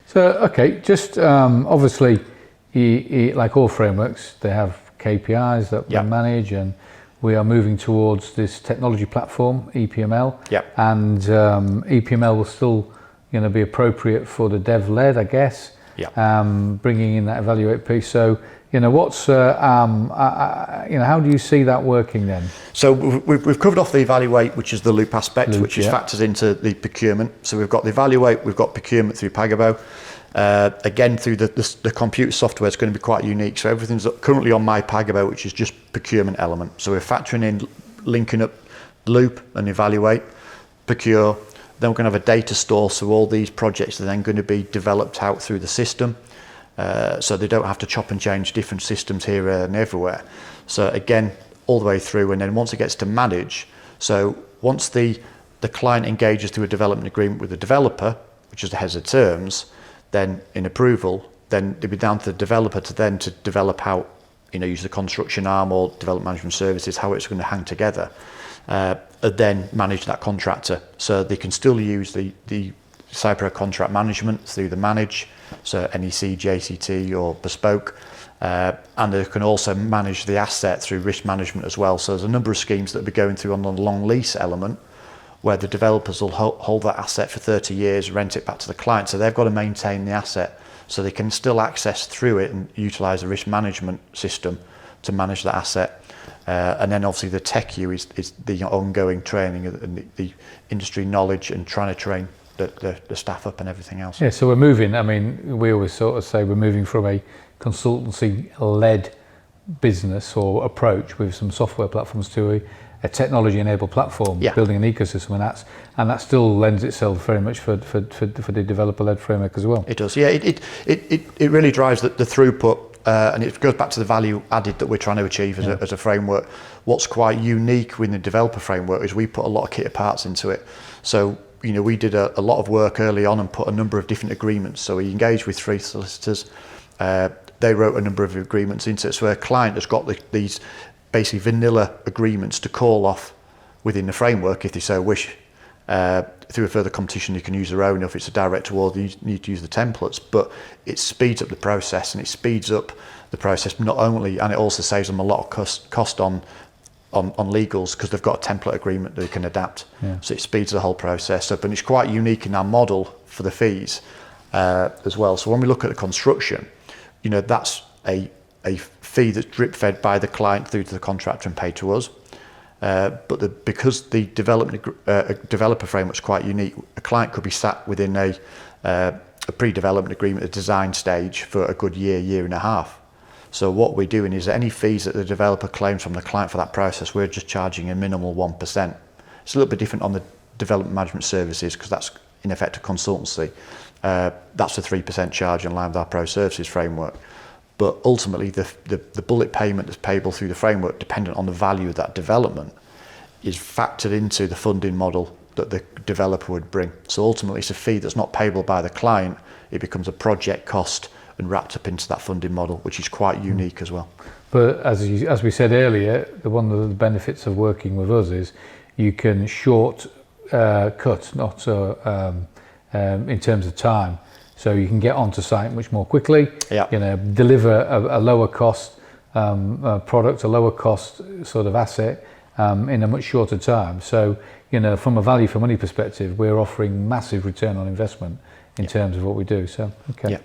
So, okay, just obviously, like all frameworks, they have KPIs that we manage, and we are moving towards this technology platform, EPML. Yep. And EPML will still, be appropriate for the dev-led, I guess. Yep. Bringing in that evaluate piece. So, what's how do you see that working then? So we've covered off the evaluate, which is the loop aspect, which is factored into the procurement. So we've got the evaluate, we've got procurement through Pagabo. Again, through the computer software, it's going to be quite unique. So everything's currently on my Pagabo, which is just procurement element. So we're factoring in, linking up loop and evaluate, procure. Then we're going to have a data store. So all these projects are then going to be developed out through the system. So they don't have to chop and change different systems here and everywhere. So again, all the way through, and then once it gets to manage, so once the client engages through a development agreement with the developer, which is the heads of terms, then in approval, then it'll be down to the developer to develop how, use the construction arm or development management services, how it's going to hang together, and then manage that contractor. So they can still use the Cypro contract management through the manage, so NEC, JCT or bespoke, and they can also manage the asset through risk management as well. So there's a number of schemes that will be going through on the long lease element, where the developers will hold that asset for 30 years, rent it back to the client. So they've got to maintain the asset, so they can still access through it and utilise the risk management system to manage that asset. And then obviously the tech U is the ongoing training and the industry knowledge and trying to train the staff up and everything else. Yeah, so we're moving, we always sort of say we're moving from a consultancy-led business or approach with some software platforms to a technology-enabled platform, building an ecosystem, and that still lends itself very much for the developer-led framework as well. It does, yeah. It really drives the throughput, and it goes back to the value added that we're trying to achieve as a framework. What's quite unique with the developer framework is we put a lot of kit parts into it. So we did a lot of work early on and put a number of different agreements. So we engaged with 3 solicitors. They wrote a number of agreements into it. So a client has got these basically vanilla agreements to call off within the framework if they so wish. Through a further competition, you can use their own. If it's a direct award, you need to use the templates. But it speeds up the process, and it speeds up the process not only, and it also saves them a lot of cost on legals, because they've got a template agreement they can adapt. So it speeds the whole process up, and it's quite unique in our model for the fees as well. So when we look at the construction, that's a fee that's drip fed by the client through to the contractor and paid to us. But because the developer framework's quite unique, a client could be sat within a pre-development agreement, a design stage, for a good year and a half. So what we're doing is any fees that the developer claims from the client for that process, we're just charging a minimal 1%. It's a little bit different on the development management services, because that's in effect a consultancy. That's a 3% charge in line with our pro services framework. But ultimately, the bullet payment that's payable through the framework, dependent on the value of that development, is factored into the funding model that the developer would bring. So ultimately, it's a fee that's not payable by the client. It becomes a project cost and wrapped up into that funding model, which is quite unique as well. But as we said earlier, one of the benefits of working with us is you can short cut, not in terms of time. So you can get onto site much more quickly, deliver a lower cost product, a lower cost sort of asset in a much shorter time. So, from a value for money perspective, we're offering massive return on investment in terms of what we do. So, okay. Yeah.